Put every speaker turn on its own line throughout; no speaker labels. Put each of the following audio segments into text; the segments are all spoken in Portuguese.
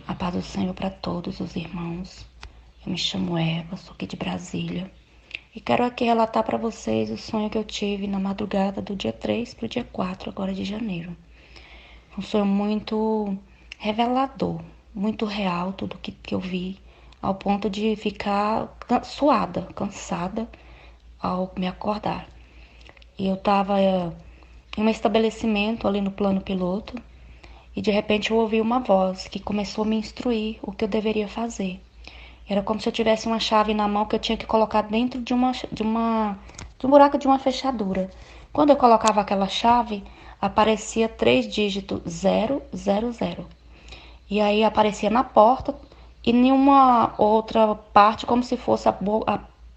A paz do Senhor para todos os irmãos. Eu me chamo Eva, sou aqui de Brasília. E quero aqui relatar para vocês o sonho que eu tive na madrugada do dia 3 para o dia 4 agora de janeiro. Um sonho muito revelador, muito real, tudo que eu vi, ao ponto de ficar suada, cansada ao me acordar. E eu estava em um estabelecimento ali no plano piloto e de repente eu ouvi uma voz que começou a me instruir o que eu deveria fazer. Era como se eu tivesse uma chave na mão que eu tinha que colocar dentro de um buraco de uma fechadura. Quando eu colocava aquela chave, aparecia 3 dígitos, 000. E aí aparecia na porta e em uma outra parte como se fosse a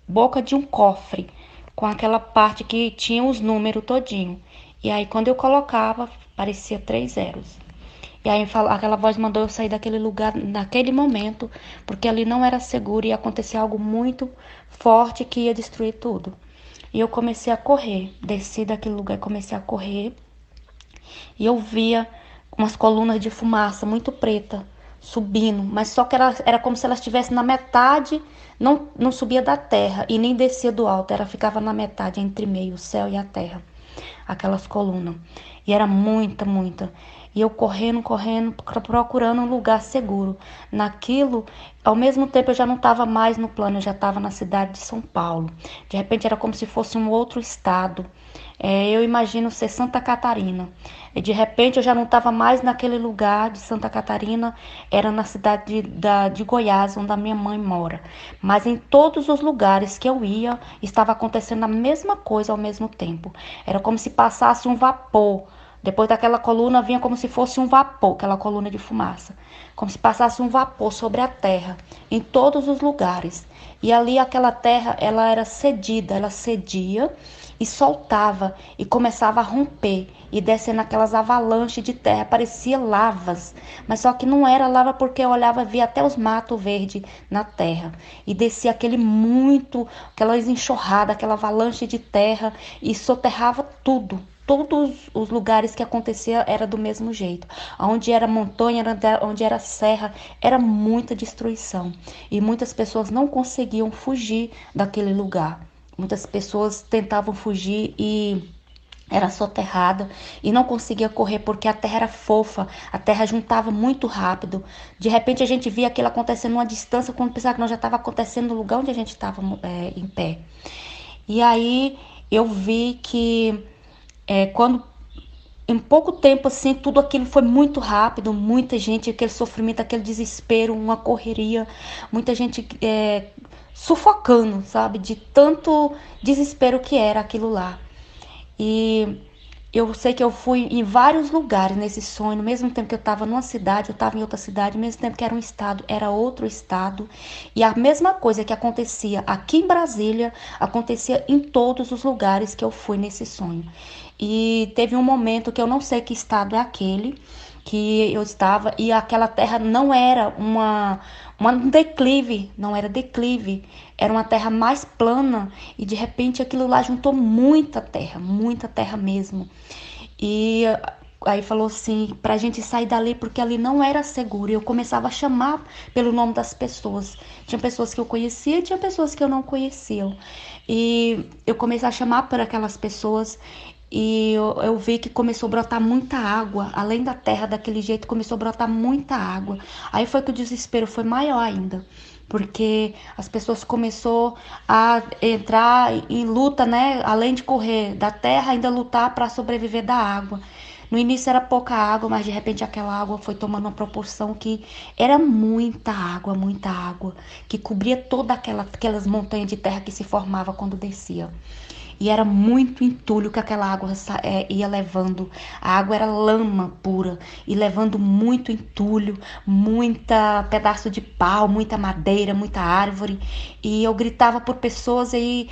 boca de um cofre, com aquela parte que tinha os números todinho. E aí quando eu colocava, aparecia 3 zeros. E aí aquela voz mandou eu sair daquele lugar naquele momento, porque ali não era seguro e ia acontecer algo muito forte que ia destruir tudo. E eu comecei a correr, desci daquele lugar e comecei a correr. E eu via umas colunas de fumaça muito preta subindo, mas só que era como se elas estivessem na metade, não subia da terra e nem descia do alto, ela ficava na metade, entre meio, o céu e a terra, aquelas colunas. E era muita, muita. E eu correndo, correndo, procurando um lugar seguro. Naquilo, ao mesmo tempo eu já não estava mais no plano, eu já estava na cidade de São Paulo. De repente era como se fosse um outro estado. Eu imagino ser Santa Catarina. E de repente eu já não estava mais naquele lugar de Santa Catarina, era na cidade de Goiás, onde a minha mãe mora. Mas em todos os lugares que eu ia, estava acontecendo a mesma coisa ao mesmo tempo. Era como se passasse um vapor. Depois daquela coluna vinha como se fosse um vapor, aquela coluna de fumaça. Como se passasse um vapor sobre a terra, em todos os lugares. E ali aquela terra, ela era cedida, ela cedia e soltava e começava a romper e descendo aquelas avalanches de terra, parecia lavas, mas só que não era lava porque eu olhava e via até os matos verdes na terra e descia aquelas enxurradas, aquela avalanche de terra e soterrava tudo. Todos os lugares que acontecia era do mesmo jeito. Onde era montanha, onde era serra, era muita destruição. E muitas pessoas não conseguiam fugir daquele lugar. Muitas pessoas tentavam fugir e era soterrada e não conseguia correr porque a terra era fofa, a terra juntava muito rápido. De repente a gente via aquilo acontecendo numa distância, quando pensava que não já estava acontecendo no lugar onde a gente estava em pé. E aí eu vi que quando em pouco tempo assim, tudo aquilo foi muito rápido, muita gente, aquele sofrimento, aquele desespero, uma correria, muita gente sufocando, sabe, de tanto desespero que era aquilo lá. E eu sei que eu fui em vários lugares nesse sonho, no mesmo tempo que eu estava numa cidade, eu estava em outra cidade, ao mesmo tempo que era um estado, era outro estado. E a mesma coisa que acontecia aqui em Brasília, acontecia em todos os lugares que eu fui nesse sonho. E teve um momento que eu não sei que estado é aquele que eu estava e aquela terra não era um declive, não era declive, era uma terra mais plana e de repente aquilo lá juntou muita terra mesmo. E aí falou assim, pra gente sair dali porque ali não era seguro. E eu começava a chamar pelo nome das pessoas. Tinha pessoas que eu conhecia e tinha pessoas que eu não conhecia. E eu comecei a chamar por aquelas pessoas e eu vi que começou a brotar muita água, além da terra daquele jeito, começou a brotar muita água. Aí foi que o desespero foi maior ainda, porque as pessoas começou a entrar em luta, né? Além de correr da terra, ainda lutar para sobreviver da água. No início era pouca água, mas de repente aquela água foi tomando uma proporção que era muita água, que cobria toda aquelas montanhas de terra que se formava quando descia. E era muito entulho que aquela água ia levando. A água era lama pura e levando muito entulho, muita pedaço de pau, muita madeira, muita árvore. E eu gritava por pessoas e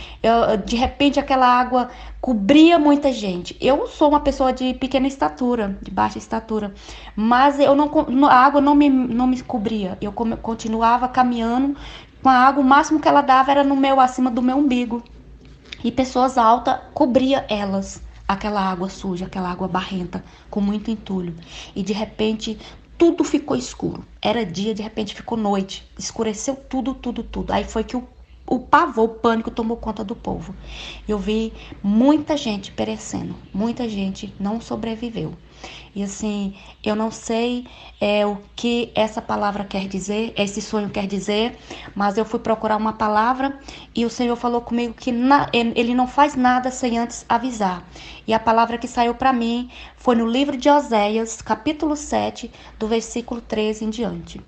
de repente aquela água cobria muita gente. Eu sou uma pessoa de pequena estatura, de baixa estatura, mas a água não me cobria. Eu continuava caminhando com a água, o máximo que ela dava era no meu acima do meu umbigo. E pessoas altas cobria elas, aquela água suja, aquela água barrenta, com muito entulho. E de repente tudo ficou escuro. Era dia, de repente ficou noite. Escureceu tudo, tudo, tudo. Aí foi que o pavor, o pânico tomou conta do povo. Eu vi muita gente perecendo. Muita gente não sobreviveu. E assim, eu não sei o que essa palavra quer dizer, esse sonho quer dizer, mas eu fui procurar uma palavra e o Senhor falou comigo que Ele não faz nada sem antes avisar. E a palavra que saiu para mim foi no livro de Oséias, capítulo 7, do versículo 13 em diante.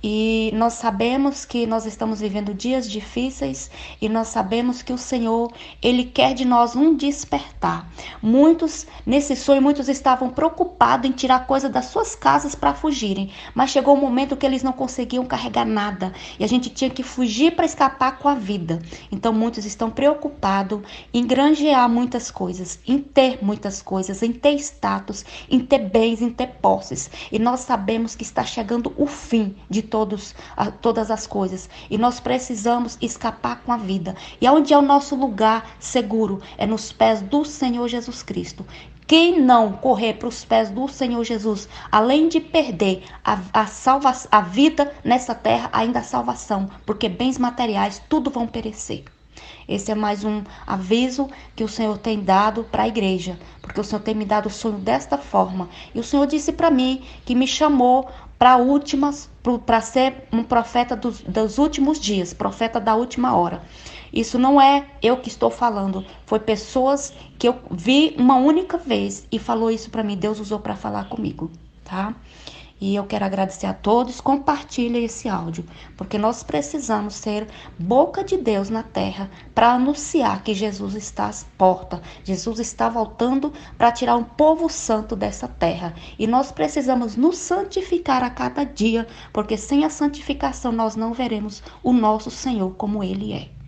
E nós sabemos que nós estamos vivendo dias difíceis e nós sabemos que o Senhor, Ele quer de nós um despertar. Muitos, nesse sonho, muitos estavam preocupados em tirar coisa das suas casas para fugirem, mas chegou um momento que eles não conseguiam carregar nada e a gente tinha que fugir para escapar com a vida. Então muitos estão preocupados em granjear muitas coisas, em ter muitas coisas, em ter status, em ter bens, em ter posses. E nós sabemos que está chegando o fim de todas as coisas. E nós precisamos escapar com a vida. E onde é o nosso lugar seguro? É nos pés do Senhor Jesus Cristo. Quem não correr para os pés do Senhor Jesus, além de perder a vida nessa terra, ainda a salvação, porque bens materiais tudo vão perecer. Esse é mais um aviso que o Senhor tem dado para a igreja, porque o Senhor tem me dado o sonho desta forma. E o Senhor disse para mim que me chamou para ser um profeta dos últimos dias, profeta da última hora. Isso não é eu que estou falando, foi pessoas que eu vi uma única vez e falou isso para mim, Deus usou para falar comigo, tá? E eu quero agradecer a todos, compartilhem esse áudio, porque nós precisamos ser boca de Deus na terra para anunciar que Jesus está às portas. Jesus está voltando para tirar um povo santo dessa terra. E nós precisamos nos santificar a cada dia, porque sem a santificação nós não veremos o nosso Senhor como Ele é.